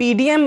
PDM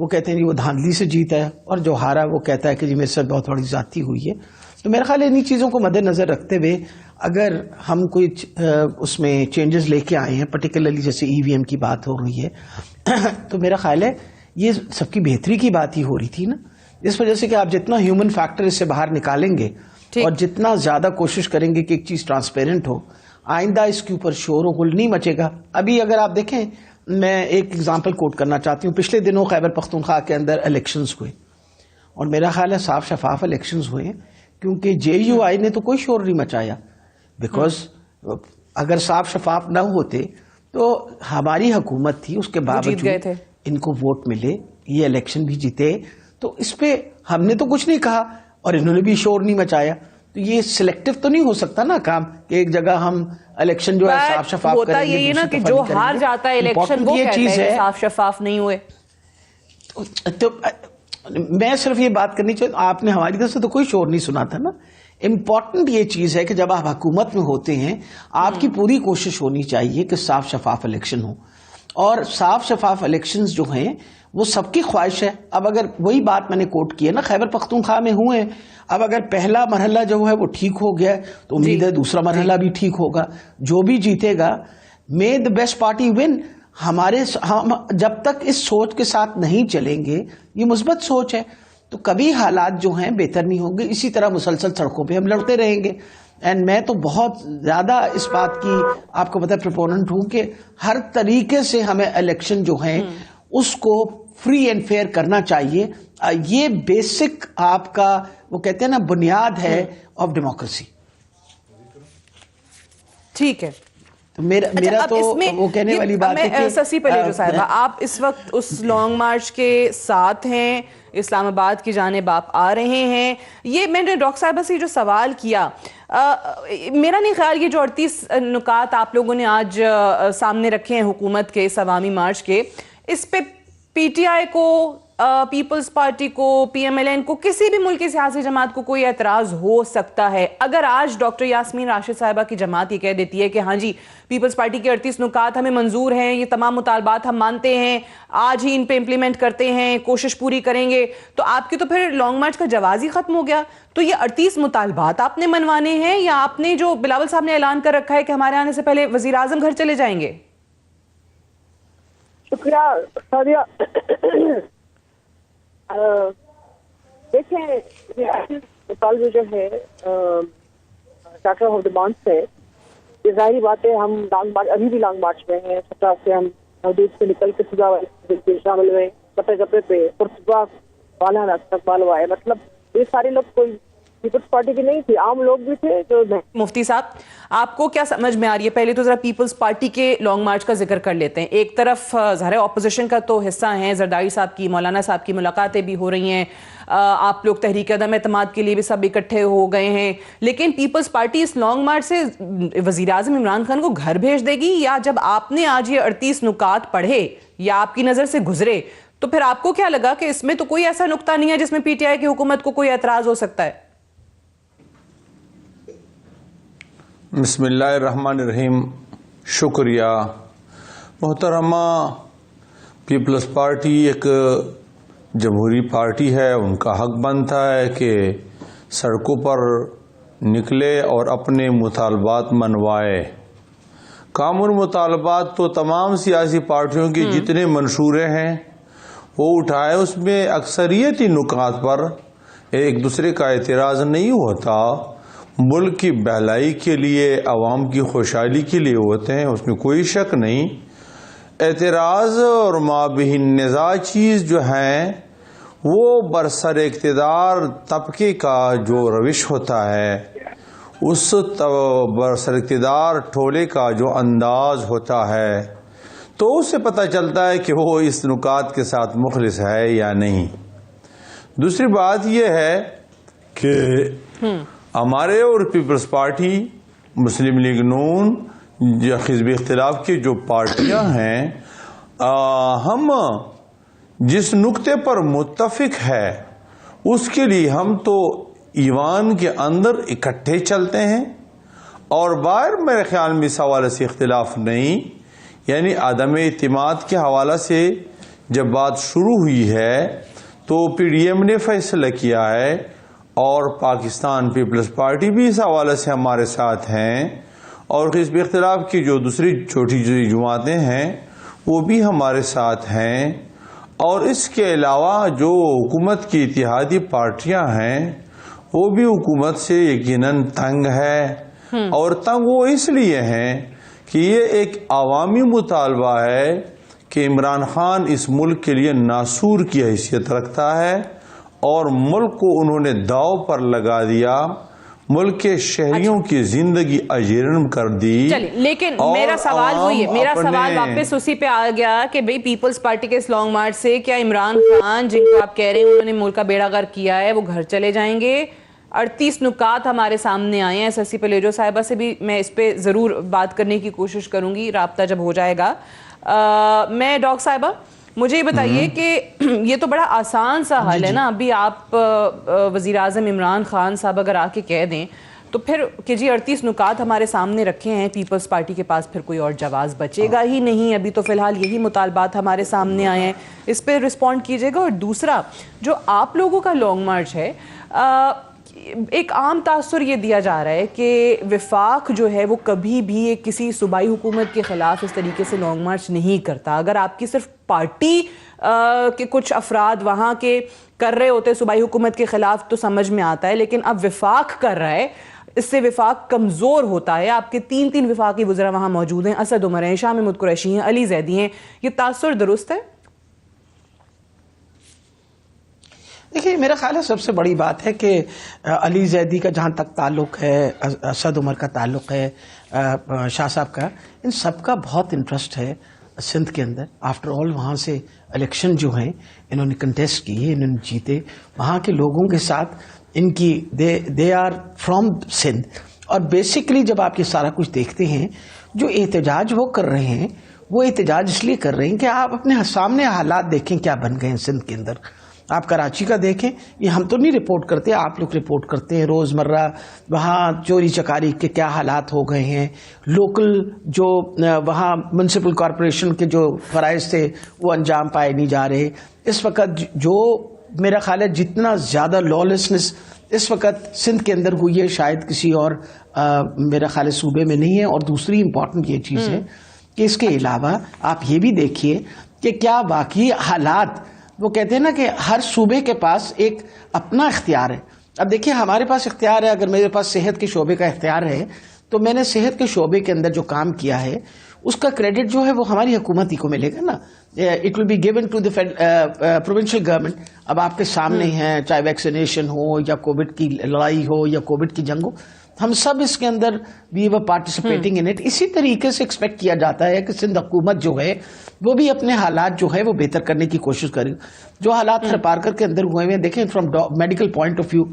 وہ کہتے ہیں جی وہ دھاندلی سے جیتا ہے، اور جو ہارا وہ کہتا ہے کہ جی میرے ساتھ بہت بڑی زیادتی ہوئی ہے. تو میرا خیال ہے انہی چیزوں کو مد نظر رکھتے ہوئے اگر ہم کوئی اس میں چینجز لے کے آئے ہیں، پرٹیکولرلی جیسے ای وی ایم کی بات ہو رہی ہے، تو میرا خیال ہے یہ سب کی بہتری کی بات ہی ہو رہی تھی نا، اس وجہ سے کہ آپ جتنا ہیومن فیکٹر اس سے باہر نکالیں گے اور جتنا زیادہ کوشش کریں گے کہ ایک چیز ٹرانسپیرنٹ ہو، آئندہ اس کے اوپر شور و غل نہیں مچے گا. ابھی اگر آپ دیکھیں، میں ایک اگزامپل کوٹ کرنا چاہتی ہوں. پچھلے دنوں خیبر پختونخوا کے اندر الیکشنز ہوئے، اور میرا خیال ہے صاف شفاف الیکشنز ہوئے، کیونکہ جے یو آئی نے تو کوئی شور نہیں مچایا. بیکاز اگر صاف شفاف نہ ہوتے تو ہماری حکومت تھی، اس کے باوجود ان کو ووٹ ملے، یہ الیکشن بھی جیتے، تو اس پہ ہم نے تو کچھ نہیں کہا اور انہوں نے بھی شور نہیں مچایا. تو یہ سلیکٹو تو نہیں ہو سکتا نا کام کہ ایک جگہ ہم الیکشن جو ہے صاف شفاف کریں گے. ہوتا یہی نا کہ جو ہار جاتا ہے الیکشن وہ کہتا ہے کہ صاف شفاف نہیں ہوئے. تو میں صرف یہ بات کرنی چاہیے، آپ نے ہماری طرف سے تو کوئی شور نہیں سنا تھا نا. امپورٹنٹ یہ چیز ہے کہ جب آپ حکومت میں ہوتے ہیں آپ کی پوری کوشش ہونی چاہیے کہ صاف شفاف الیکشن ہو، اور صاف شفاف الیکشنز جو ہیں وہ سب کی خواہش ہے. اب اگر وہی بات میں نے کوٹ کی ہے نا، خیبر پختونخوا میں ہوئے، اب اگر پہلا مرحلہ جو ہے وہ ٹھیک ہو گیا تو امید ہے دوسرا مرحلہ بھی ٹھیک ہوگا. جو بھی جیتے گا مے دا بیسٹ پارٹی ون. ہم جب تک اس سوچ کے ساتھ نہیں چلیں گے، یہ مثبت سوچ ہے، تو کبھی حالات جو ہیں بہتر نہیں ہوں گے. اسی طرح مسلسل سڑکوں پہ ہم لڑتے رہیں گے. اینڈ میں تو بہت زیادہ اس بات کی آپ کو پتہ پروپوننٹ ہوں کہ ہر طریقے سے ہمیں الیکشن جو ہیں اس کو فری اینڈ فیئر کرنا چاہیے. یہ بیسک آپ کا وہ کہتے ہیں نا بنیاد ہے آف ڈیموکریسی. ٹھیک ہے، تو میرا تو وہ کہنے والی بات ہے کہ سسی پلیجو صاحبہ، آپ اس وقت اس لانگ مارچ کے ساتھ ہیں، اسلام آباد کی جانب آپ آ رہے ہیں. یہ میں نے ڈاکٹر صاحبہ سے جو سوال کیا، میرا نہیں خیال یہ جو 38 نکات آپ لوگوں نے آج سامنے رکھے ہیں حکومت کے اس عوامی مارچ کے، اس پہ پی ٹی آئی کو، پیپلز پارٹی کو، پی ایم ایل این کو، کسی بھی ملکی سیاسی جماعت کو کوئی اعتراض ہو سکتا ہے. اگر آج ڈاکٹر یاسمین راشد صاحبہ کی جماعت یہ کہہ دیتی ہے کہ ہاں جی پیپلز پارٹی کے 38 نکات ہمیں منظور ہیں، یہ تمام مطالبات ہم مانتے ہیں، آج ہی ان پہ امپلیمنٹ کرتے ہیں، کوشش پوری کریں گے، تو آپ کی تو پھر لانگ مارچ کا جواز ہی ختم ہو گیا. تو یہ 38 مطالبات آپ نے منوانے ہیں، یا آپ نے جو بلاول صاحب نے اعلان کر رکھا ہے کہ ہمارے آنے سے پہلے وزیر اعظم گھر چلے جائیں گے؟ شکریہ سادیہ. دیکھیں مطالبہ جو ہے چارٹر آف ڈیمانڈ سے، یہ ظاہری بات ہے ہم لانگ مارچ ابھی بھی لانگ مارچ میں ہیں. 17 سے ہم حدود سے نکل کے صبح والے شامل ہوئے، کپے کپے پہ اور صبح والا استقبال ہوا ہے. مطلب یہ سارے لوگ کوئی پیپلز پارٹی کی نہیں تھی، عام لوگ بھی تھے جو. مفتی صاحب آپ کو کیا سمجھ میں آ رہی ہے؟ پہلے تو ذرا پیپلز پارٹی کے لانگ مارچ کا ذکر کر لیتے ہیں. ایک طرف ظاہر اپوزیشن کا تو حصہ ہیں، زرداری صاحب کی، مولانا صاحب کی ملاقاتیں بھی ہو رہی ہیں، آپ لوگ تحریک عدم اعتماد کے لیے بھی سب اکٹھے ہو گئے ہیں، لیکن پیپلز پارٹی اس لانگ مارچ سے وزیر اعظم عمران خان کو گھر بھیج دے گی؟ یا جب آپ نے آج یہ 38 نکات پڑھے یا آپ کی نظر سے گزرے تو پھر آپ کو کیا لگا کہ اس میں تو کوئی ایسا نقطہ نہیں ہے جس میں پی ٹی آئی کی حکومت کو کوئی اعتراض ہو سکتا ہے؟ بسم اللہ الرحمن الرحیم. شکریہ. محترمہ، پیپلز پارٹی ایک جمہوری پارٹی ہے، ان کا حق بنتا ہے کہ سڑکوں پر نکلے اور اپنے مطالبات منوائے. کامن مطالبات تو تمام سیاسی پارٹیوں کے جتنے منشورے ہیں وہ اٹھائے، اس میں اکثریتی نکات پر ایک دوسرے کا اعتراض نہیں ہوتا، ملک کی بہلائی کے لیے، عوام کی خوشحالی کے لیے ہوتے ہیں، اس میں کوئی شک نہیں. اعتراض اور مابہ النزاع چیز جو ہیں وہ برسر اقتدار طبقے کا جو روش ہوتا ہے، اس برسر اقتدار ٹولے کا جو انداز ہوتا ہے، تو اس سے پتہ چلتا ہے کہ وہ اس نکات کے ساتھ مخلص ہے یا نہیں. دوسری بات یہ ہے کہ ہمارے اور پیپلز پارٹی، مسلم لیگ نون، حزب اختلاف کی جو پارٹیاں ہیں، ہم جس نقطے پر متفق ہے اس کے لیے ہم تو ایوان کے اندر اکٹھے چلتے ہیں، اور باہر میرے خیال میں اس حوالے سے اختلاف نہیں. یعنی عدم اعتماد کے حوالے سے جب بات شروع ہوئی ہے تو پی ڈی ایم نے فیصلہ کیا ہے اور پاکستان پیپلز پارٹی بھی اس حوالے سے ہمارے ساتھ ہیں، اور حزب اختلاف کی جو دوسری چھوٹی جماعتیں ہیں وہ بھی ہمارے ساتھ ہیں، اور اس کے علاوہ جو حکومت کی اتحادی پارٹیاں ہیں وہ بھی حکومت سے یقیناً تنگ ہے، اور تنگ وہ اس لیے ہیں کہ یہ ایک عوامی مطالبہ ہے کہ عمران خان اس ملک کے لیے ناسور کی حیثیت رکھتا ہے، اور ملک کو انہوں نے داؤ پر لگا دیا، ملک کے شہریوں کی زندگی اجرم کر دی۔ لیکن میرا سوال وہی ہے، میرا سوال واپس اسی پہ آ گیا کہ بھئی پیپلز پارٹی کے اس لانگ مارچ سے کیا عمران خان جن کو آپ کہہ رہے ہیں انہوں نے ملک کا بیڑا غرق کیا ہے وہ گھر چلے جائیں گے؟ 38 نکات ہمارے سامنے آئے ہیں، سسی پلیجو صاحبہ سے بھی میں اس پہ ضرور بات کرنے کی کوشش کروں گی رابطہ جب ہو جائے گا۔ میں ڈاکٹر صاحبہ مجھے یہ بتائیے کہ یہ تو بڑا آسان سا حل ہے نا، ابھی آپ وزیر اعظم عمران خان صاحب اگر آ کے کہہ دیں تو پھر کہ جی 38 نکات ہمارے سامنے رکھے ہیں، پیپلز پارٹی کے پاس پھر کوئی اور جواز بچے گا ہی نہیں، ابھی تو فی الحال یہی مطالبات ہمارے سامنے آئے ہیں، اس پہ رسپونڈ کیجیے گا۔ اور دوسرا جو آپ لوگوں کا لانگ مارچ ہے، ایک عام تاثر یہ دیا جا رہا ہے کہ وفاق جو ہے وہ کبھی بھی ایک کسی صوبائی حکومت کے خلاف اس طریقے سے لانگ مارچ نہیں کرتا۔ اگر آپ کی صرف پارٹی کے کچھ افراد وہاں کے کر رہے ہوتے صوبائی حکومت کے خلاف تو سمجھ میں آتا ہے، لیکن اب وفاق کر رہا ہے، اس سے وفاق کمزور ہوتا ہے۔ آپ کے 3 وفاقی وزراء وہاں موجود ہیں، اسد عمر ہیں، شاہ محمود قریشی ہیں، علی زیدی ہیں، یہ تاثر درست ہے؟ دیکھیے میرا خیال ہے سب سے بڑی بات ہے کہ علی زیدی کا جہاں تک تعلق ہے، اسد عمر کا تعلق ہے، شاہ صاحب کا، ان سب کا بہت انٹرسٹ ہے سندھ کے اندر۔ آفٹر آل وہاں سے الیکشن جو ہیں انہوں نے کنٹیسٹ کیے، انہوں نے جیتے، وہاں کے لوگوں کے ساتھ ان کی دے آر فرام سندھ۔ اور بیسیکلی جب آپ یہ سارا کچھ دیکھتے ہیں، جو احتجاج وہ کر رہے ہیں وہ احتجاج اس لیے کر رہے ہیں کہ آپ اپنے سامنے حالات دیکھیں کیا بن گئے ہیں سندھ کے اندر۔ آپ کراچی کا دیکھیں، یہ ہم تو نہیں رپورٹ کرتے، آپ لوگ رپورٹ کرتے ہیں روزمرہ، وہاں چوری چکاری کے کیا حالات ہو گئے ہیں، لوکل جو وہاں میونسپل کارپوریشن کے جو فرائض تھے وہ انجام پائے نہیں جا رہے۔ اس وقت جو میرا خیال ہے جتنا زیادہ لالسنس اس وقت سندھ کے اندر ہوئی ہے شاید کسی اور میرا خیال ہے صوبے میں نہیں ہے۔ اور دوسری امپورٹنٹ یہ چیز ہے کہ اس کے علاوہ آپ یہ بھی دیکھیے کہ کیا واقعی حالات، وہ کہتے ہیں نا کہ ہر صوبے کے پاس ایک اپنا اختیار ہے۔ اب دیکھیے ہمارے پاس اختیار ہے، اگر میرے پاس صحت کے شعبے کا اختیار ہے تو میں نے صحت کے شعبے کے اندر جو کام کیا ہے اس کا کریڈٹ جو ہے وہ ہماری حکومت ہی کو ملے گا نا، it will be given to the provincial government. اب آپ کے سامنے ہیں، چاہے ویکسینیشن ہو یا کووڈ کی لڑائی ہو یا کووڈ کی جنگ ہو، ہم سب اس کے اندر وی ور پارٹیسپیٹنگ ان اٹ۔ اسی طریقے سے ایکسپیکٹ کیا جاتا ہے کہ سندھ حکومت جو ہے وہ بھی اپنے حالات جو ہے وہ بہتر کرنے کی کوشش کرے۔ جو حالات پارکر کے اندر ہوئے ہیں، دیکھیں from medical point of view,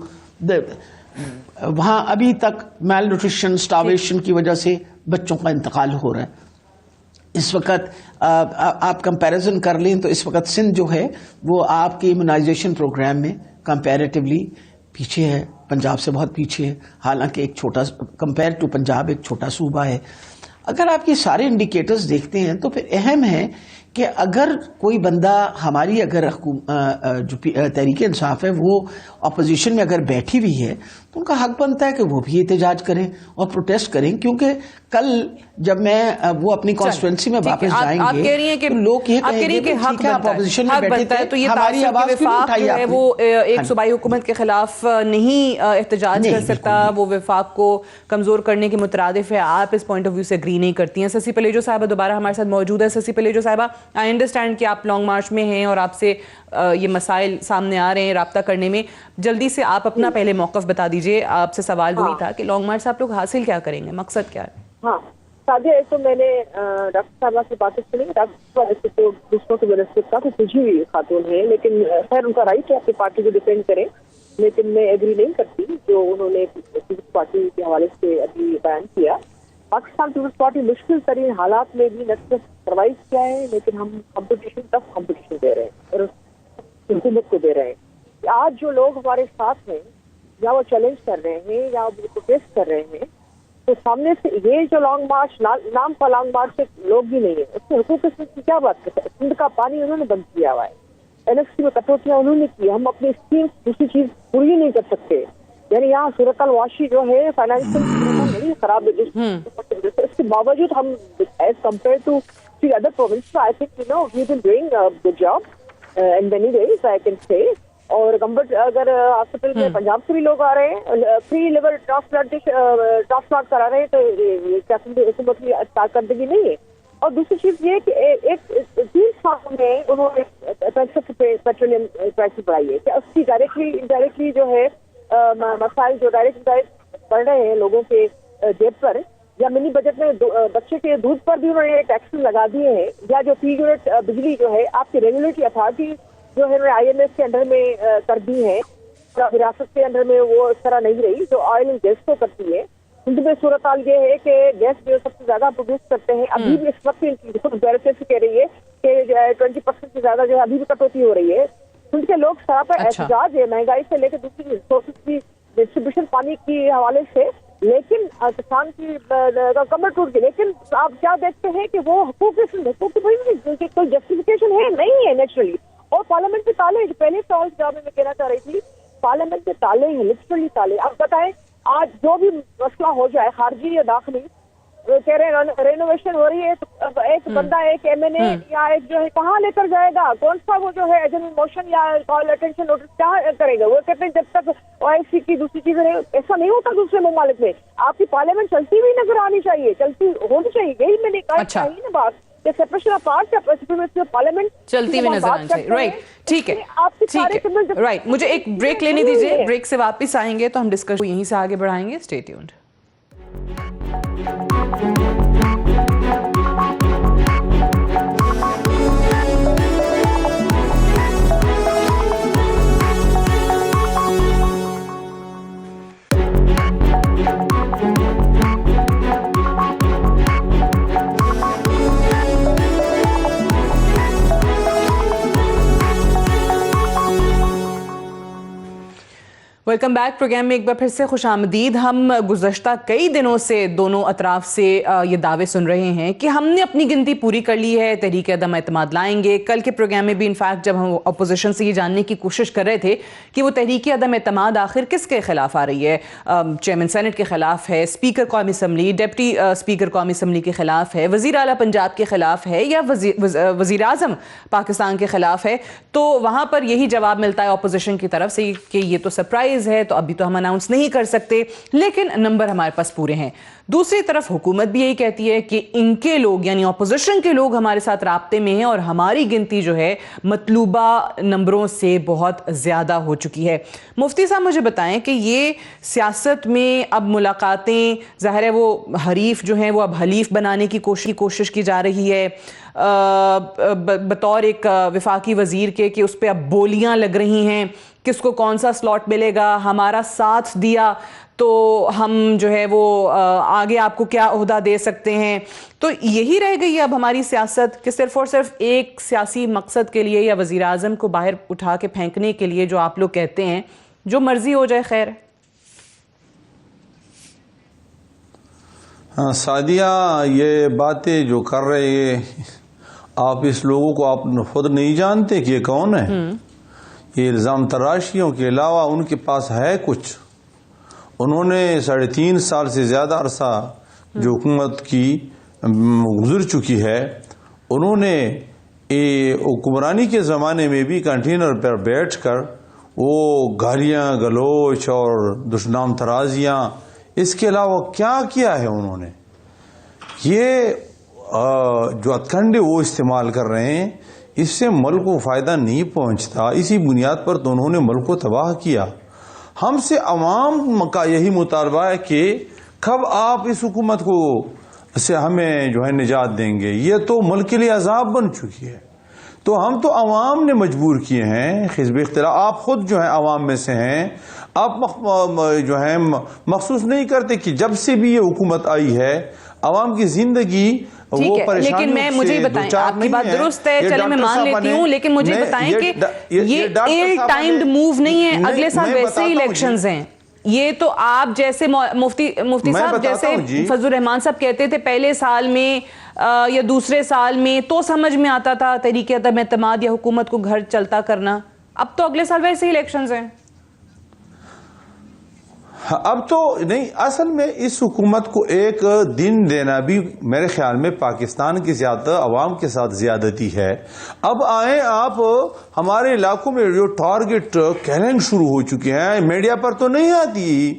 وہاں ابھی تک میل نیوٹریشن، سٹارویشن کی وجہ سے بچوں کا انتقال ہو رہا ہے۔ اس وقت آپ کمپیریزن کر لیں تو اس وقت سندھ جو ہے وہ آپ کے امیونائزیشن پروگرام میں کمپیریٹیولی پیچھے ہے، پنجاب سے بہت پیچھے ہے، حالانکہ ایک چھوٹا کمپیئر ٹو پنجاب ایک چھوٹا صوبہ ہے۔ اگر آپ یہ سارے انڈیکیٹرز دیکھتے ہیں تو پھر اہم ہے کہ اگر کوئی بندہ ہماری اگر جو تحریک انصاف ہے وہ اپوزیشن میں اگر بیٹھی ہوئی ہے تو ان کا حق بنتا ہے کہ وہ بھی احتجاج کریں اور پروٹیسٹ کریں، کیونکہ کل جب میں وہ اپنی کانسٹیٹوئنسی میں واپس جائیں آپ کہہ رہی ہیں کہ لوگ یہ کہیں گے کہ حق آپ اپوزیشن میں بیٹھے تھے، تو یہ ہماری آواز کیوں نہیں اٹھائی آپ نے؟ وہ ایک صوبائی حکومت کے خلاف نہیں احتجاج کر سکتا، وہ وفاق کو کمزور کرنے کے مترادف ہے۔ آپ اس پوائنٹ آف ویو سے اگری نہیں کرتی ہیں۔ سسی پلیجو صاحبہ دوبارہ ہمارے ساتھ موجود ہے۔ سسی پلیجو صاحبہ، آئی انڈرسٹینڈ کہ آپ لانگ مارچ میں ہیں اور آپ سے یہ مسائل سامنے آ رہے ہیں رابطہ کرنے میں، جلدی سے آپ اپنا پہلے موقف بتا دیجئے۔ آپ سے سوال وہی تھا کہ لانگ مارچ سے آپ لوگ حاصل کیا کریں گے، مقصد کیا ہے؟ ہاں سادیہ، ایک تو میں نے ڈاکٹر صاحبہ سے باتیں سنی، ڈاکٹر صاحبہ تو دوسروں کے بنسبت کافی سلجھی ہوئی خاتون ہے، لیکن خیر ان کا رائٹ ہے اپنی پارٹی کو ڈیفینڈ کریں، لیکن میں ایگری نہیں کرتی جو انہوں نے پیپلز پارٹی کے حوالے سے ابھی بیان کیا۔ پاکستان پیپلز پارٹی مشکل ترین حالات میں بھی نہ صرف سروائیو کیا ہے، لیکن ہم کمپٹیشن ٹف کمپٹیشن دے رہے ہیں اور حکومت کو دے رہے ہیں۔ آج جو لوگ ہمارے ساتھ ہیں، یا وہ چیلنج کر رہے ہیں یا وہ پروٹیسٹ کر رہے ہیں، تو سامنے سے یہ جو لانگ مارچ نام کا لانگ مارچ سے لوگ بھی نہیں ہے، اس میں حقوق سندھ کی کیا بات کرتے ہیں؟ سندھ کا پانی انہوں نے بند کیا ہوا ہے، NFC میں کٹوتیاں انہوں نے کی، ہم اپنی اسکیم دوسری چیز پوری نہیں کر سکتے. یعنی یہاں صورت الواشی جو ہے فائنینشیل بڑی خراب ہے. اس کے باوجود ہم as compare to other province I think we been doing good job in many ways I can say. اور گمبٹ اگر ہاسپٹل میں پنجاب سے بھی لوگ آ رہے ہیں فری لیور ٹرانسپلانٹ کرا رہے ہیں تو حکومت کی کارکردگی نہیں ہے. اور دوسری چیز یہ کہ ایک 3 سال میں انہوں نے پیٹرولیم پرائسز بڑھائی ہے کہ اس کی ڈائریکٹلی جو ہے مسائل جو ڈائریکٹ پڑ رہے ہیں لوگوں کے جیب پر، یا منی بجٹ میں بچے کے دودھ پر بھی انہوں نے ٹیکس لگا دیے ہیں، یا جو فی یونٹ بجلی جو ہے آپ کی ریگولیٹری اتھارٹی جو ہے IMS کے انڈر میں کر دی ہے، وراثت کے انڈر میں وہ اس طرح نہیں رہی جو آئل اینڈ گیس کو کرتی ہے. ہند میں صورتحال یہ ہے کہ گیس جو سب سے زیادہ پروڈیوس کرتے ہیں ابھی بھی اس وقت بیورسٹی کہہ رہی ہے کہ 20% سے زیادہ جو ہے ابھی بھی کٹوتی ہو رہی ہے. ہند کے لوگ سراپا احتجاج ہے مہنگائی سے لے کے دوسری ریسورسز کی ڈسٹریبیوشن پانی کے حوالے سے، لیکن کسان کی کمر ٹوٹ گئی. لیکن آپ کیا دیکھتے ہیں کہ وہ حقوق کی کوئی جسٹیفیکیشن ہے نہیں ہے نیچرلی. اور پارلیمنٹ کے تالے پہلے سوال جواب میں کہنا چاہ رہی تھی، پارلیمنٹ کے تالے ہیں لٹرلی تالے. اب بتائیں آج جو بھی مسئلہ ہو جائے خارجی یا داخلی، کہہ رہے ہیں رینوویشن ہو رہی ہے تو ایک بندہ ایک MNA یا ایک جو ہے کہاں لے کر جائے گا، کون سا وہ جو ہے ایجنٹ موشن یا کال اٹینشن نوٹس کیا کرے گا؟ وہ کہتے ہیں جب تک OIC کی دوسری چیزیں ایسا نہیں ہوتا دوسرے ممالک میں. آپ کی پارلیمنٹ چلتی ہوئی نظر آنی چاہیے، چلتی ہونی چاہیے. یہی میں نے کہا چاہیے نا بات کہ سپریشن آف پارٹس پارلیمنٹ چلتی ہوئی نظر آنی چاہیے. رائٹ، ٹھیک ہے رائٹ. مجھے ایک بریک لینے دیجیے، بریک سے واپس آئیں گے تو ہم ڈسکس یہیں سے آگے بڑھائیں گے. Stay tuned. Welcome back. Programme میں ایک بار پھر سے خوش آمدید. ہم گزشتہ کئی دنوں سے دونوں اطراف سے یہ دعوے سن رہے ہیں کہ ہم نے اپنی گنتی پوری کر لی ہے، تحریک عدم اعتماد لائیں گے. کل کے پروگرام میں بھی انفیکٹ جب ہم اپوزیشن سے یہ جاننے کی کوشش کر رہے تھے کہ وہ تحریک عدم اعتماد آخر کس کے خلاف آ رہی ہے، چیئرمین سینٹ کے خلاف ہے، اسپیکر قومی اسمبلی، ڈپٹی اسپیکر قومی اسمبلی کے خلاف ہے، وزیر اعلیٰ پنجاب کے خلاف ہے، یا وزیر اعظم پاکستان کے خلاف ہے، تو وہاں پر یہی جواب ملتا ہے اپوزیشن کی طرف سے کہ یہ تو سرپرائز ہے تو ابھی تو ہم اناؤنس نہیں کر سکتے، لیکن نمبر ہمارے پاس پورے ہیں. دوسری طرف حکومت بھی یہی کہتی ہے کہ ان کے لوگ یعنی اپوزیشن کے لوگ ہمارے ساتھ رابطے میں ہیں اور ہماری گنتی جو ہے مطلوبہ نمبروں سے بہت زیادہ ہو چکی ہے. مفتی صاحب مجھے بتائیں کہ یہ سیاست میں اب ملاقاتیں ظاہر ہے وہ حریف جو ہیں وہ اب حلیف بنانے کی کوشش کی جا رہی ہے بطور ایک وفاقی وزیر کے کہ اس پہ اب بولیاں لگ رہی ہیں کس کو کون سا سلاٹ ملے گا، ہمارا ساتھ دیا تو ہم جو ہے وہ آگے آپ کو کیا عہدہ دے سکتے ہیں. تو یہی رہ گئی اب ہماری سیاست کہ صرف اور صرف ایک سیاسی مقصد کے لیے یا وزیر اعظم کو باہر اٹھا کے پھینکنے کے لیے جو آپ لوگ کہتے ہیں جو مرضی ہو جائے. خیر ہاں سعدیہ، یہ باتیں جو کر رہے ہیں آپ اس لوگوں کو آپ خود نہیں جانتے کہ یہ کون ہے. یہ الزام تراشیوں کے علاوہ ان کے پاس ہے کچھ. انہوں نے 3.5 سال سے زیادہ عرصہ جو حکومت کی گزر چکی ہے، انہوں نے حکمرانی کے زمانے میں بھی کنٹینر پر بیٹھ کر وہ گالیاں گلوچ اور دشنام ترازیاں، اس کے علاوہ کیا کیا ہے انہوں نے. یہ جو ہتھکنڈے وہ استعمال کر رہے ہیں اس سے ملک کو فائدہ نہیں پہنچتا. اسی بنیاد پر تو انہوں نے ملک کو تباہ کیا. ہم سے عوام کا یہی مطالبہ ہے کہ کب آپ اس حکومت کو سے ہمیں جو ہے نجات دیں گے. یہ تو ملک کے لیے عذاب بن چکی ہے. تو ہم تو عوام نے مجبور کیے ہیں. حزب اختلاف آپ خود جو ہے عوام میں سے ہیں. آپ جو ہے محسوس نہیں کرتے کہ جب سے بھی یہ حکومت آئی ہے عوام کی زندگی وہ پریشانیوں لیکن میں مجھے بتائیں آپ کی بات درست ہے، چلے میں مان لیتی ہوں، لیکن مجھے بتائیں کہ یہ ایل ٹائمڈ موو نہیں ہے. اگلے سال ویسے ہی الیکشنز ہیں. یہ تو آپ جیسے مفتی صاحب جیسے فضل الرحمان صاحب کہتے تھے پہلے سال میں یا دوسرے سال میں تو سمجھ میں آتا تھا تحریک عدم اعتماد یا حکومت کو گھر چلتا کرنا، اب تو اگلے سال ویسے ہی الیکشنز ہیں. اب تو نہیں، اصل میں اس حکومت کو ایک دن دینا بھی میرے خیال میں پاکستان کی زیادہ عوام کے ساتھ زیادتی ہے. اب آئیں آپ، ہمارے علاقوں میں جو ٹارگٹ کیلنگ شروع ہو چکے ہیں، میڈیا پر تو نہیں آتی.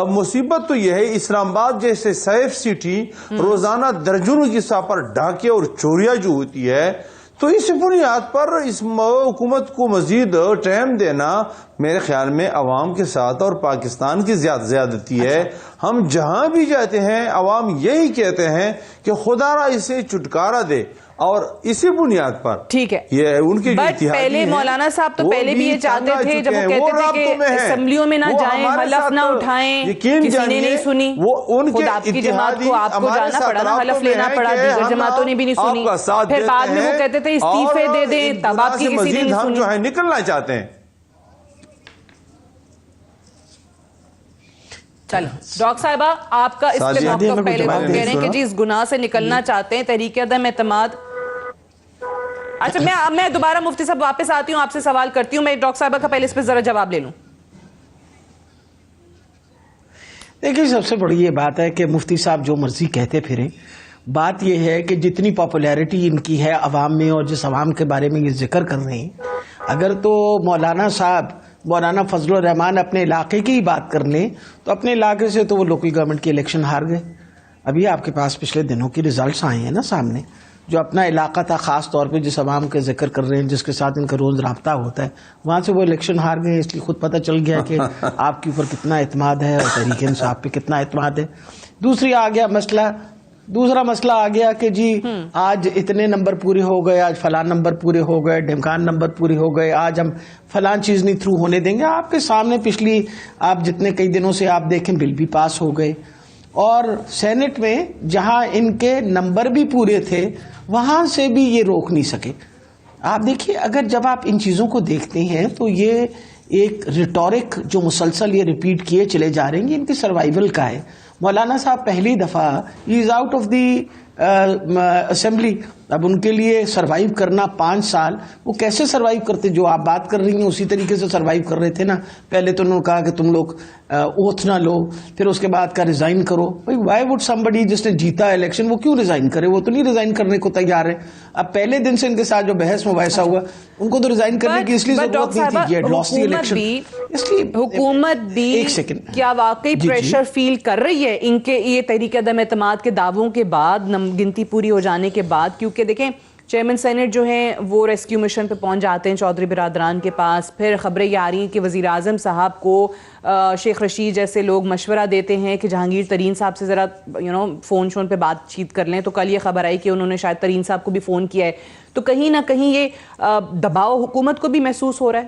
مصیبت تو یہ ہے اسلام آباد جیسے سیف سٹی روزانہ درجنوں کی سطح پر ڈاکے اور چوریاں جو ہوتی ہے، تو اس بنیاد پر اس حکومت کو مزید ٹائم دینا میرے خیال میں عوام کے ساتھ اور پاکستان کی زیادتی ہے. ہم جہاں بھی جاتے ہیں عوام یہی کہتے ہیں کہ خدا را اسے چھٹکارا دے، اور اسی بنیاد پر ٹھیک ہے یہ ان کے بٹ پہلے مولانا صاحب تو پہلے بھی یہ چاہتے تھے جب وہ کہتے تھے کہ اسمبلیوں میں نہ جائیں، حلف نہ اٹھائیں، کسی نے نہیں سنی. خود آپ کی جماعت کو آپ کو جانا پڑا نا، حلف لینا پڑا، دیگر جماعتوں نے بھی نہیں سنی. پھر بعد میں وہ کہتے تھے استعفے دے دیں، تب آپ کی کسی نے نہیں سنی. جو ہے نکلنا چاہتے ہیں. چلو ڈاکٹر صاحبہ آپ کا اس پہ موقف پہلے وہ کہہ رہے ہیں کہ جی اس گناہ سے نکلنا چاہتے ہیں تحریک عدم اعتماد. اچھا میں دوبارہ مفتی صاحب واپس آتی ہوں، آپ سے سوال کرتی ہوں. میں ڈاکٹر صاحبہ کا پہلے اس پہ ذرا جواب لے لوں. دیکھیے سب سے بڑی یہ بات ہے کہ مفتی صاحب جو مرضی کہتے پھریں، بات یہ ہے کہ جتنی پاپولیرٹی ان کی ہے عوام میں اور جس عوام کے بارے میں یہ ذکر کر رہے ہیں، اگر تو مولانا صاحب مولانا فضل الرحمان اپنے علاقے کی ہی بات کر لیں تو اپنے علاقے سے تو وہ لوکل گورنمنٹ کی الیکشن ہار گئے. ابھی آپ کے پاس پچھلے دنوں کی ریزلٹس آئے ہیں نا سامنے. جو اپنا علاقہ تھا، خاص طور پہ جس عوام کا ذکر کر رہے ہیں جس کے ساتھ ان کا روز رابطہ ہوتا ہے، وہاں سے وہ الیکشن ہار گئے. اس لیے خود پتہ چل گیا کہ آپ کے اوپر کتنا اعتماد ہے اور تحریک انصاف پہ کتنا اعتماد ہے. دوسرا مسئلہ آ گیا کہ جی آج اتنے نمبر پورے ہو گئے، آج فلاں نمبر پورے ہو گئے، ڈھمکان نمبر پورے ہو گئے، آج ہم فلاں چیز نہیں تھرو ہونے دیں گے. آپ کے سامنے پچھلی آپ جتنے کئی دنوں سے آپ دیکھیں بل بھی پاس ہو گئے، اور سینٹ میں جہاں ان کے نمبر بھی پورے تھے وہاں سے بھی یہ روک نہیں سکے. آپ دیکھیے اگر جب آپ ان چیزوں کو دیکھتے ہیں تو یہ ایک ریٹورک جو مسلسل یہ ریپیٹ کیے چلے جا رہے ہیں یہ ان کی سروائیول کا ہے. مولانا صاحب پہلی دفعہ ہی is out of the assembly. اب ان کے لیے سروائیو کرنا 5 سال، وہ کیسے سروائیو کرتے؟ جو آپ بات کر رہی ہیں اسی طریقے سے سروائیو کر رہے تھے نا. پہلے تو انہوں نے کہا کہ تم لوگ اوتھ نہ لو، پھر اس کے بعد کا ریزائن کرو. وائی وڈ سمبڈی جس نے جیتا الیکشن وہ کیوں ریزائن کرے؟ وہ تو نہیں ریزائن کرنے کو تیار ہے. اب پہلے دن سے ان کے ساتھ جو بحث مباحثہ ہوا ان کو تو ریزائن کرنے کی اس لیے ضرورت نہیں تھی. حکومت بھی کیا واقعی پریشر فیل کر رہی ہے ان کے یہ تحریک عدم اعتماد کے دعووں کے بعد، گنتی پوری ہو جانے کے بعد؟ کیونکہ دیکھیں چیئرمین سینٹ جو ہیں وہ ریسکیو مشن پہ پہنچ جاتے ہیں چودھری برادران کے پاس، پھر خبریں یہ آ رہی ہیں کہ وزیر اعظم صاحب کو شیخ رشید جیسے لوگ مشورہ دیتے ہیں کہ جہانگیر ترین صاحب سے ذرا فون شون پہ بات چیت کر لیں. تو کل یہ خبر آئی کہ انہوں نے شاید ترین صاحب کو بھی فون کیا ہے. تو کہیں نہ کہیں یہ دباؤ حکومت کو بھی محسوس ہو رہا ہے.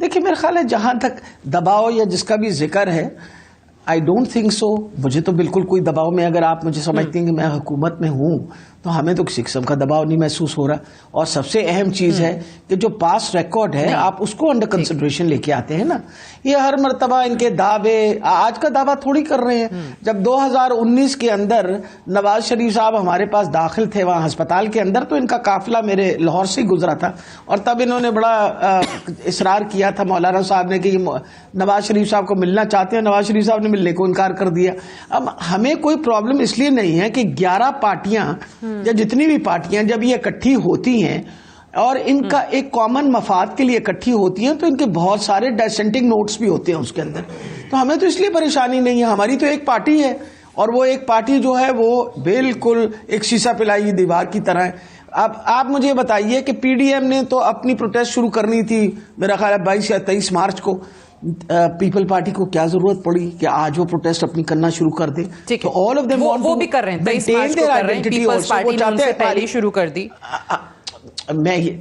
دیکھیں میرا خیال ہے جہاں تک دباؤ یا جس کا بھی ذکر ہے آئی ڈونٹ تھنک سو. مجھے تو بالکل کوئی دباؤ میں، اگر آپ مجھے سمجھتے ہیں کہ میں حکومت میں ہوں تو ہمیں تو کسی قسم کا دباؤ نہیں محسوس ہو رہا. اور سب سے اہم چیز ہے کہ جو پاس ریکارڈ ہے آپ اس کو انڈر کنسیڈریشن لے کے آتے ہیں نا. یہ ہر مرتبہ ان کے دعوے، آج کا دعویٰ تھوڑی کر رہے ہیں. جب 2019 کے اندر نواز شریف صاحب ہمارے پاس داخل تھے وہاں ہسپتال کے اندر، تو ان کا قافلہ میرے لاہور سے گزرا تھا، اور تب انہوں نے بڑا اصرار کیا تھا مولانا صاحب نے کہ یہ نواز شریف صاحب کو ملنا چاہتے ہیں. نواز شریف صاحب نے ملنے کو انکار کر دیا. اب ہمیں کوئی پرابلم اس لیے نہیں ہے کہ 11 پارٹیاں یا جتنی بھی پارٹیاں جب یہ اکٹھی ہوتی ہیں اور ان کا ایک کامن مفاد کے لیے اکٹھی ہوتی ہیں تو ان کے بہت سارے ڈسینٹنگ نوٹس بھی ہوتے ہیں اس کے اندر. تو ہمیں تو اس لیے پریشانی نہیں ہے. ہماری تو ایک پارٹی ہے، اور وہ ایک پارٹی جو ہے وہ بالکل ایک شیشہ پلائی دیوار کی طرح ہے. اب آپ مجھے بتائیے کہ پی ڈی ایم نے تو اپنی پروٹیسٹ شروع کرنی تھی میرا خیال ہے 22 یا 23 مارچ کو. پیپل پارٹی کو کیا ضرورت پڑی کہ آج وہ پروٹیسٹ اپنی کرنا شروع کر دے؟ تو all of them وہ بھی کر رہے ہیں 23 مارچ کو کر رہے ہیں. پیپلز پارٹی نے ان سے پہلے شروع کر دی. میں یہ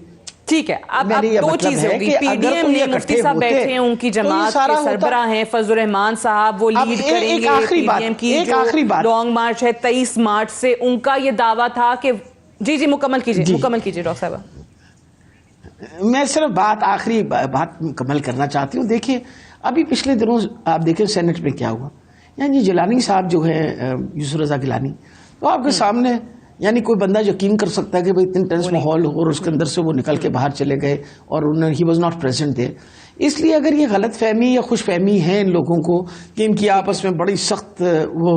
ٹھیک ہے. اب 2 چیزیں ہوگی. پی ڈی ایم نے مفتی صاحب بیٹھے ہیں، ان کی جماعت کے سربراہ ہیں فضل الرحمان صاحب، وہ لیڈ کریں گے پی ڈی ایم کی جو لانگ مارچ ہے 23 مارچ سے. ان کا یہ دعویٰ تھا کہ جی مکمل کیجیے ڈاکٹر صاحبہ. میں صرف آخری بات مکمل کرنا چاہتی ہوں. دیکھیے ابھی پچھلے دنوں آپ دیکھیں سینٹ میں کیا ہوا. یعنی جیلانی صاحب جو ہے یوسف رضا گیلانی, تو آپ کے سامنے یعنی کوئی بندہ یقین کر سکتا ہے کہ بھائی اتنے ٹینس ماحول ہو اور اس کے اندر سے وہ نکل کے باہر چلے گئے اور ہی واز ناٹ پریزنٹ دیر. اس لیے اگر یہ غلط فہمی یا خوش فہمی ہے ان لوگوں کو کہ ان کی آپس میں بڑی سخت وہ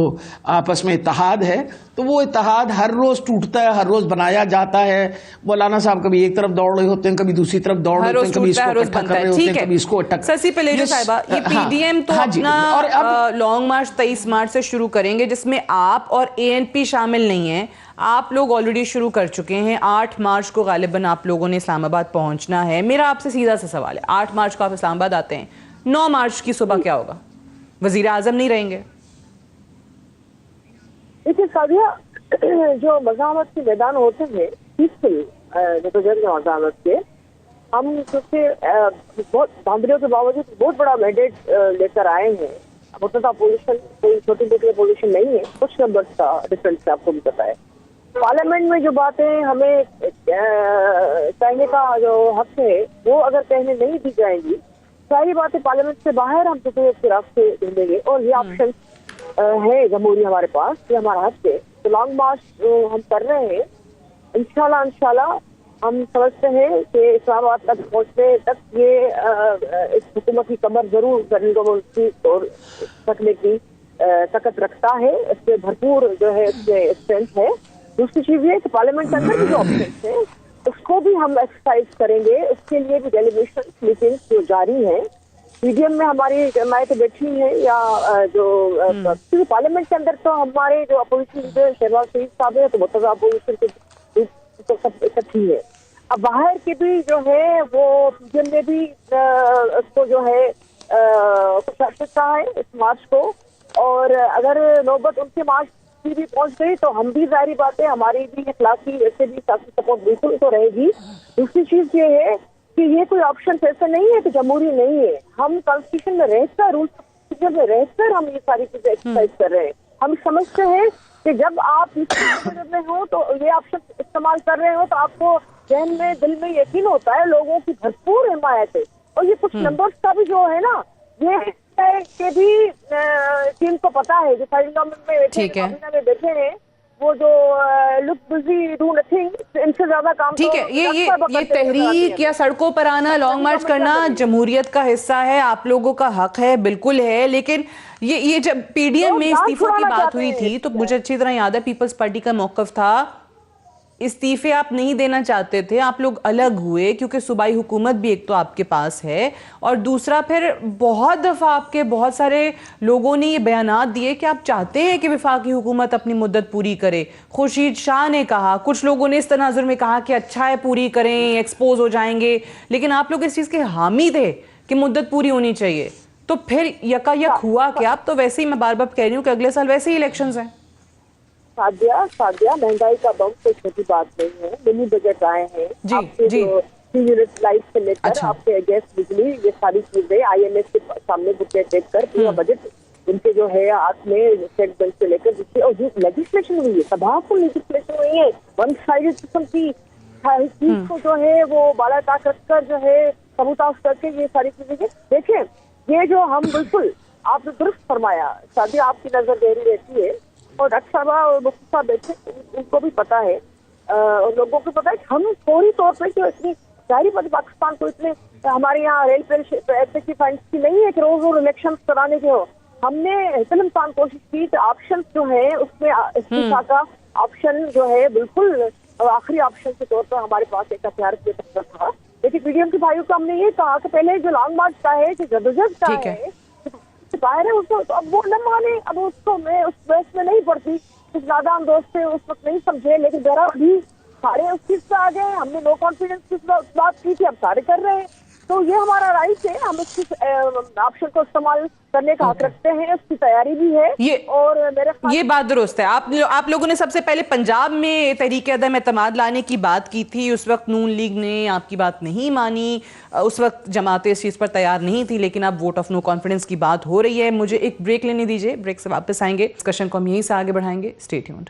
آپس میں اتحاد ہے, تو وہ اتحاد ہر روز ٹوٹتا ہے, ہر روز بنایا جاتا ہے. مولانا صاحب کبھی ایک طرف دوڑ رہے ہوتے ہیں, کبھی دوسری طرف دوڑ رہے ہوتے ہیں, کبھی اس کو اکٹھا کر رہے ہوتے ہیں, کبھی اس کو اٹھا. سسی پلیٹو صاحبہ, یہ پی ڈی ایم تو اپنا لانگ مارچ 23 مارچ سے شروع کریں گے, جس میں آپ اور اے این پی شامل نہیں ہیں. آپ لوگ آلریڈی شروع کر چکے ہیں. 8 مارچ کو غالباً آپ لوگوں نے اسلام آباد پہنچنا ہے. میرا آپ سے سیدھا سا سوال ہے, 8 مارچ کو آپ اسلام آباد آتے ہیں, 9 مارچ کی صبح کیا ہوگا؟ وزیر اعظم نہیں رہیں گے؟ دیکھیے سادیہ, جو مزاحمت کے میدان ہوتے ہیں پیسفل مزاحمت کے, ہم بہت دھاندلیوں کے باوجود بہت بڑا مینڈیٹ لے کر آئے ہیں. متحدہ اپوزیشن کوئی چھوٹی موٹی اپوزیشن نہیں ہے, کچھ نمبرز کا ڈفرنس سے آپ کو بھی پتا ہے. پارلیمنٹ میں جو باتیں ہمیں کہنے کا جو حق ہے وہ اگر کہنے نہیں دی جائیں گی, ساری باتیں پارلیمنٹ سے باہر ہم جمہوریت کے راستے ڈھونڈیں گے. اور یہ آپشن ہے جمہوری ہمارے پاس, یہ ہمارا حق ہے. تو لانگ مارچ ہم کر رہے ہیں. انشاءاللہ ہم سمجھتے ہیں کہ اسلام آباد تک پہنچنے تک یہ اس حکومت کی کمر ضرور کرنے کو سکنے کی طاقت رکھتا ہے. اس سے بھرپور جو ہے اس میں اسٹرینتھ ہے. دوسری چیز یہ کہ پارلیمنٹ کے اندر جو آپشنس ہیں اس کو بھی ہم ایکسرسائز کریں گے. اس کے لیے بھی ڈیلیگیشن میٹنگس جو جاری ہیں, میڈیم میں ہماری جماعتیں بیٹھی ہیں یا جو پارلیمنٹ کے اندر, تو ہمارے جو اپوزیشن لیڈر شہباز شریف صاحب ہیں, تو متحدہ اپوزیشن کے تو سب اکٹھی ہے. اب باہر کے بھی جو ہے وہ پی ایم نے بھی اس کو جو ہے کچھ رکھا ہے اس مارچ کو, اور اگر نوبت ان کے مارچ بھی پہنچ گئی تو ہم بھی ظاہری بات ہے ہماری بھی اخلاقی ویسے بھی سیاسی سپورٹ بالکل تو رہے گی. دوسری چیز یہ ہے کہ یہ کوئی آپشن ایسا نہیں ہے کہ جمہوری نہیں ہے. ہم کانسٹیٹیوشن میں رہ کر, رول میں رہ کر ہم یہ ساری چیزیں ایکسرسائز کر رہے ہیں. ہم سمجھتے ہیں کہ جب آپ اس میں ہو تو یہ آپشن استعمال کر رہے ہو تو آپ کو ذہن میں دل میں یقین ہوتا ہے لوگوں کی بھرپور حمایت ہے. اور یہ کچھ نمبرز کا بھی جو ہے نا, یہ کہ بھی ٹیم کو پتا ہے جو میں بیٹھے ہیں وہ جو لک بزی ڈو نتھنگ, ان سے زیادہ کام. ٹھیک ہے, یہ تحریک یا سڑکوں پر آنا, لانگ مارچ کرنا جمہوریت کا حصہ ہے, آپ لوگوں کا حق ہے, بالکل ہے. لیکن یہ جب پی ڈی ایم میں استعفوں کی بات ہوئی تھی تو مجھے اچھی طرح یاد ہے پیپلز پارٹی کا موقف تھا, استعفے آپ نہیں دینا چاہتے تھے, آپ لوگ الگ ہوئے کیونکہ صوبائی حکومت بھی ایک تو آپ کے پاس ہے, اور دوسرا پھر بہت دفعہ آپ کے بہت سارے لوگوں نے یہ بیانات دیے کہ آپ چاہتے ہیں کہ وفاقی حکومت اپنی مدت پوری کرے. خورشید شاہ نے کہا, کچھ لوگوں نے اس تناظر میں کہا کہ اچھا ہے پوری کریں, ایکسپوز ہو جائیں گے, لیکن آپ لوگ اس چیز کے حامی تھے کہ مدت پوری ہونی چاہیے. تو پھر یکا یک ہوا کہ آپ تو ویسے ہی, میں بار بار کہہ رہی ہوں کہ اگلے سال ویسے ہی الیکشنز ہیں. سادیا مہنگائی کا بم کوئی چھوٹی بات نہیں ہے. منی بجٹ آئے ہیں آپ کے جو 3 یونٹ لائٹ سے لے کر آپ کے گیس بجلی, یہ ساری چیزیں آئی ایم ایس کے سامنے بجٹ دیکھ کر پورا بجٹ ان کے جو ہے ہاتھ میں اسٹیٹ بینک سے لے کر, اور جو لیجسلیشن ہوئی ہے تباہ لیجسلیشن ہوئی ہے, ون سائڈڈ قسم کی چیز کو جو ہے وہ بالا طاق رکھ کر جو ہے سبوتاش کر کے یہ ساری چیزیں. دیکھیں یہ جو ہم بالکل آپ نے درست فرمایا سادیا, آپ کی نظر گہری رہتی ہے, اور ڈاکٹر صاحبہ اور مفتی صاحب بیٹھے ان کو بھی پتا ہے, اور لوگوں کو پتا ہے کہ ہم فوری طور پہ جو اتنی ظاہری بات پاکستان کو اتنے ہمارے یہاں ریل پیسے فنڈس کی نہیں ہے کہ روز روز الیکشن کرانے کے ہو. ہم نے انسان کوشش کی کہ آپشن جو ہے اس میں استعفا کا آپشن جو ہے بالکل آخری آپشن کے طور پر ہمارے پاس ایک ہتھیار کے طور تھا. لیکن پی ڈی ایم کے بھائیوں کو ہم نے یہ کہا کہ پہلے جو لانگ مارچ کا ہے, جو جدوجہد کا ہے, باہر ہے اس کو, اب وہ نہ مانے, اب اس کو میں اس بحث میں نہیں پڑتی, کچھ نادان دوست تھے اس وقت نہیں سمجھے, لیکن ذرا بھی سارے اس چیز پہ آ گئے. ہم نے نو کانفیڈنس کی بات کی تھی, اب سارے کر رہے ہیں. تو یہ ہمارا رائٹ ہے, ہم اس آپشن کو استعمال کرنے کا حق رکھتے ہیں, اس کی تیاری بھی ہے. اور میرے یہ بات درست ہے. آپ لوگوں نے سب سے پہلے پنجاب میں تحریک عدم اعتماد لانے کی بات کی تھی, اس وقت نون لیگ نے آپ کی بات نہیں مانی, اس وقت جماعتیں اس چیز پر تیار نہیں تھی, لیکن اب ووٹ آف نو کانفیڈنس کی بات ہو رہی ہے. مجھے ایک بریک لینے دیجیے, بریک سے واپس آئیں گے, ڈسکشن کو ہم یہیں سے آگے بڑھائیں گے. Stay tuned.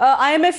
IMF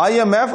IMF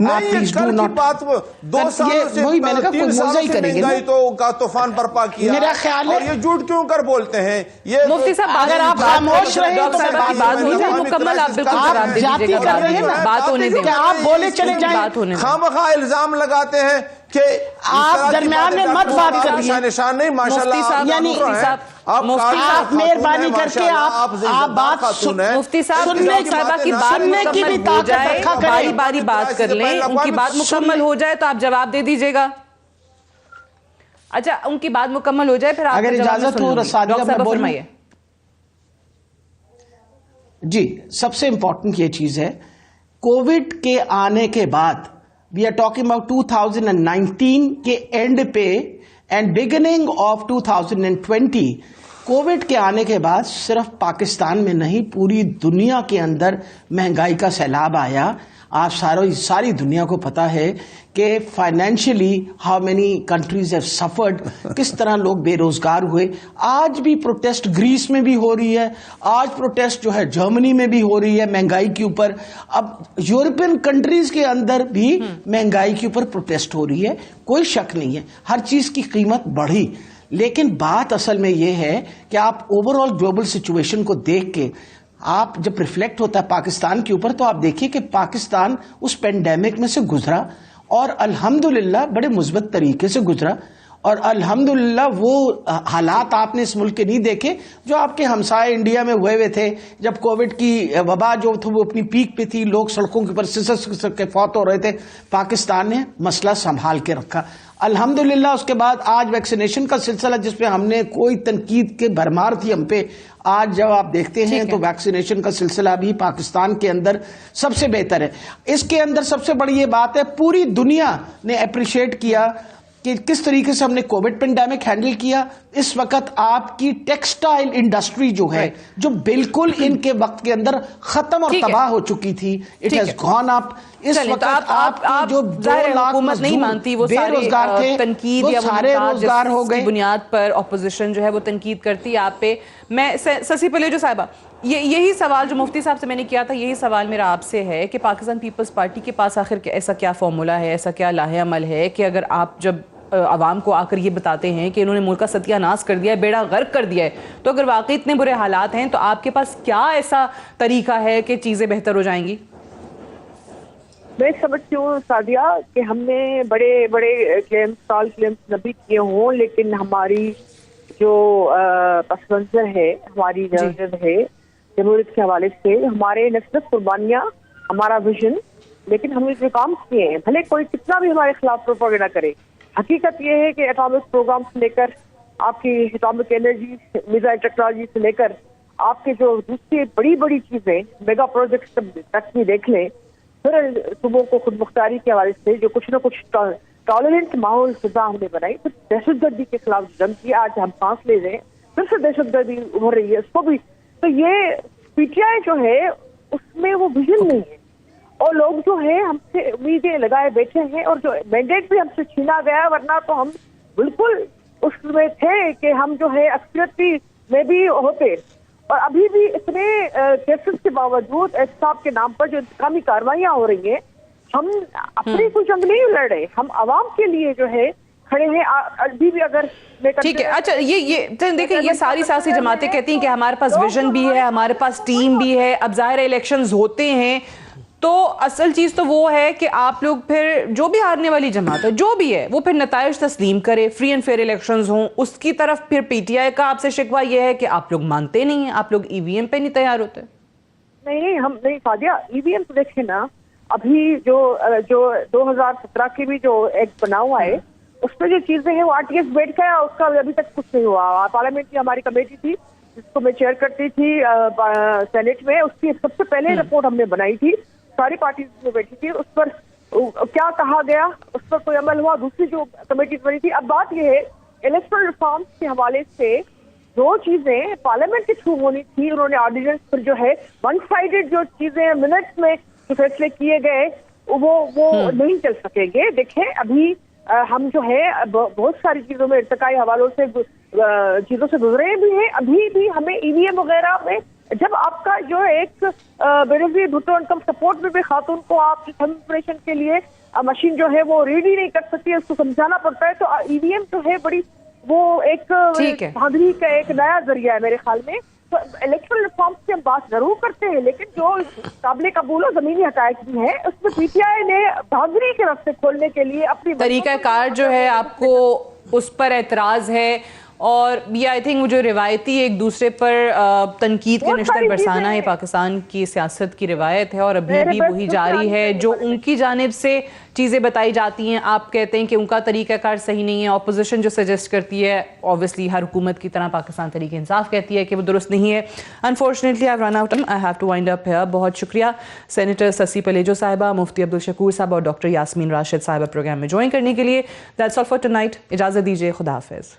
نہیں، please do کل کی not. بات 2 سالوں سے وہی میں نے کہا 3 سالوں سے مہنگائی تو کا طوفان برپا کیا، میرا خیال ہے اور یہ جھوٹ کیوں کر بولتے ہیں؟ یہ مفتی صاحب اگر آپ خاموش رہے تو ڈاکٹر صاحب کی بات ہو جائے مکمل، آپ بالکل جواب دے دیجیے گا، کر رہے ہیں نا، بات ہونے دیں، کہ آپ بولے چلے جائیں، بات ہونے دیں۔ خامخواہ الزام لگاتے ہیں کہ آپ درمیان میں مت بات کریے۔ نشان نہیں، ماشاءاللہ مفتی صاحب، یعنی آپ مہربانی کر کے آپ بات مفتی صاحب سننے صاحبہ کی بات کی بھی مکمل ہو طاقت جائے، رکھا کریں۔ باری باری بات کر لیں، ان کی بات مکمل ہو جائے تو آپ جواب دے دیجیے گا۔ اچھا، ان کی بات مکمل ہو جائے پھر آپ اگر اجازت ہو رسادیہ ڈاکٹر میں صاحب بولوں۔ فرمائیے۔ جی، سب سے امپورٹنٹ یہ چیز ہے، کووڈ کے آنے کے بعد وی آر ٹاکنگ اباؤٹ 2019 کے اینڈ پہ اینڈ بگننگ آف 2020، کووڈ کے آنے کے بعد صرف پاکستان میں نہیں پوری دنیا کے اندر مہنگائی کا سیلاب آیا۔ آپ ساری دنیا کو پتا ہے کہ financially how many countries have suffered, کس طرح لوگ بے روزگار ہوئے۔ آج بھی پروٹیسٹ گریس میں بھی ہو رہی ہے، آج پروٹیسٹ جو ہے جرمنی میں بھی ہو رہی ہے مہنگائی کے اوپر، اب یورپین کنٹریز کے اندر بھی مہنگائی کے اوپر پروٹیسٹ ہو رہی ہے۔ کوئی شک نہیں ہے، ہر چیز کی قیمت بڑھی، لیکن بات اصل میں یہ ہے کہ آپ اوور آل گلوبل سچویشن کو دیکھ کے آپ جب ریفلیکٹ ہوتا ہے پاکستان کے اوپر، تو آپ دیکھیے کہ پاکستان اس پینڈیمک میں سے گزرا اور الحمدللہ بڑے مثبت طریقے سے گزرا، اور الحمدللہ وہ حالات آپ نے اس ملک کے نہیں دیکھے جو آپ کے ہمسائے انڈیا میں ہوئے تھے، جب کووڈ کی وبا جو تھی وہ اپنی پیک پہ تھی، لوگ سڑکوں کے اوپر سسک کے فوت ہو رہے تھے۔ پاکستان نے مسئلہ سنبھال کے رکھا الحمدللہ۔ اس کے بعد آج ویکسینیشن کا سلسلہ جس پہ ہم نے کوئی تنقید کے بھرمار تھی ہم پہ، آج جب آپ دیکھتے ہیں تو ویکسینیشن کا سلسلہ بھی پاکستان کے اندر سب سے بہتر ہے۔ اس کے اندر سب سے بڑی یہ بات ہے، پوری دنیا نے اپریشیٹ کیا کہ کس طریقے سے ہم نے کووڈ پینڈیمک ہینڈل کیا۔ اس وقت آپ کی ٹیکسٹائل انڈسٹری جو ہے، جو بالکل ان کے وقت کے اندر ختم اور تباہ ہو چکی تھی، اٹ ہیز گون اپ۔ اس وقت آپ جو 2 لاکھ حکومت نہیں مانتی، وہ بے روزگار تھے، تنقید وہ یا سارے روزگار ہو گئے۔ بنیاد پر اپوزیشن جو ہے وہ تنقید کرتی ہے آپ پہ۔ میں سسی پلیجو صاحبہ، یہی سوال جو مفتی صاحب سے میں نے کیا تھا، یہی سوال میرا آپ سے ہے کہ پاکستان پیپلز پارٹی کے پاس آخر ایسا کیا فارمولا ہے، ایسا کیا لاہ عمل ہے کہ اگر آپ جب عوام کو آ کر یہ بتاتے ہیں کہ انہوں نے ملک کا ستیہ ناش کر دیا ہے، بیڑا غرق کر دیا ہے، تو اگر واقعی اتنے برے حالات ہیں تو آپ کے پاس کیا ایسا طریقہ ہے کہ چیزیں بہتر ہو جائیں گی؟ میں سمجھتی ہوں سعدیہ کہ ہم نے بڑے بڑے کلیمز نبی کیے ہوں، لیکن ہماری جو پس منظر ہے، ہماری نظر ہے جمہوریت کے حوالے سے، ہمارے نفرت قربانیاں، ہمارا ویژن، لیکن ہم نے جو کام کیے ہیں، بھلے کوئی کتنا بھی ہمارے خلاف پروپیگنڈا کرے، حقیقت یہ ہے کہ اٹامک پروگرام سے لے کر آپ کی اٹامک انرجی میزائل ٹیکنالوجی سے لے کر آپ کے جو دوسری بڑی بڑی چیزیں میگا پروجیکٹس تک بھی دیکھ لیں، پھر صوبوں کو خود مختاری کے حوالے سے جو کچھ نہ کچھ ٹالرنٹ ماحول فضا ہم نے بنائی، پھر دہشت گردی کے خلاف جنگ کی، آج ہم سانس لے رہے ہیں، پھر سے دہشت گردی ابھر رہی ہے، اس کو بھی تو یہ پی ٹی آئی جو ہے اس میں وہ ویژن نہیں ہے، اور لوگ جو ہے ہم سے امیدیں لگائے بیٹھے ہیں، اور جو مینڈیٹ بھی ہم سے چھینا گیا، ورنہ تو ہم بالکل اس میں تھے کہ ہم جو ہے اکثریت میں بھی ہوتے، اور ابھی بھی اتنے کیسز کے باوجود احتساب کے نام پر جو انتقامی کارروائیاں ہو رہی ہیں، ہم اپنی کوئی جنگ نہیں لڑ رہے، ہم عوام کے لیے جو ہے کھڑے ہیں۔ ابھی بھی اگر ٹھیک ہے، اچھا یہ دیکھیں، یہ ساری سیاسی جماعتیں کہتی ہیں کہ ہمارے پاس ویژن بھی ہے، ہمارے پاس ٹیم بھی ہے، اب ظاہر الیکشنز ہوتے ہیں، تو اصل چیز تو وہ ہے کہ آپ لوگ پھر جو بھی ہارنے والی جماعت ہے، جو بھی ہے، وہ پھر نتائج تسلیم کرے، فری اینڈ فیئر الیکشنز ہوں۔ اس کی طرف پھر پی ٹی آئی کا آپ سے شکوہ یہ ہے کہ آپ لوگ مانتے نہیں ہیں، آپ لوگ ای وی ایم پہ نہیں تیار ہوتے۔ نہیں، ہم نہیں فادیہ، ای وی ایم تو دیکھیں نا، ابھی جو 2017 کی بھی جو ایکٹ بنا ہوا ہے، اس میں جو چیزیں ہیں وہ آر ٹی ایس بیٹھ گیا، اس کا ابھی تک کچھ نہیں ہوا۔ پارلیمنٹ کی ہماری کمیٹی تھی جس کو میں چیئر کرتی تھی سینیٹ میں، اس کی سب سے پہلے رپورٹ ہم نے بنائی تھی، ساری پارٹیز میں بیٹھی تھی، اس پر کیا کہا گیا، اس پر کوئی عمل ہوا، دوسری جو کمیٹیز بنی تھی۔ اب بات یہ ہے الیکٹرل ریفارمز کے حوالے سے جو چیزیں پارلیمنٹ کے تھرو ہونی تھی، انہوں نے آرڈیننس پر جو ہے ون سائیڈڈ جو چیزیں منٹس میں جو فیصلے کیے گئے وہ نہیں چل سکیں گے۔ دیکھیں ابھی ہم جو ہے بہت ساری چیزوں میں ارتقائی حوالوں سے چیزوں سے گزرے بھی ہیں، ابھی بھی ہمیں ای وی ایم وغیرہ میں جب آپ کا جو ایک بینفری بھٹو ان کم سپورٹ میں بھی خاتون کو آپ انفارمیشن کے لیے مشین جو ہے وہ ریڈی نہیں کر سکتی، اس کو سمجھانا پڑتا ہے، تو ای وی ایم جو ہے بڑی وہ ایک دھاندلی کا ایک نیا ذریعہ ہے میرے خیال میں. تو الیکٹرل ریفارمس کی ہم بات ضرور کرتے ہیں، لیکن جو قابل قبول و زمینی حقائق بھی ہیں اس میں پی ٹی آئی نے دھاندلی کے راستے کھولنے کے لیے اپنی طریقہ کار جو ہے آپ کو اس پر اعتراض ہے، اور یہ آئی تھنک وہ جو روایتی ایک دوسرے پر تنقید کے نشتر برسانا ہے پاکستان کی سیاست کی روایت ہے، اور ابھی بھی وہی جاری ہے. جو ان کی جانب سے چیزیں بتائی جاتی ہیں، آپ کہتے ہیں کہ ان کا طریقہ کار صحیح نہیں ہے، اپوزیشن جو سجیسٹ کرتی ہے اوبویسلی ہر حکومت کی طرح پاکستان تحریک انصاف کہتی ہے کہ وہ درست نہیں ہے. Unfortunately I run out time, I have to wind up here. بہت شکریہ سینیٹر سسی پلیجو صاحبہ، مفتی عبدالشکور صاحب اور ڈاکٹر یاسمین راشد صاحبہ پروگرام میں جوائن کرنے کے لیے. That's all for two night. اجازت دیجیے، خدا حافظ.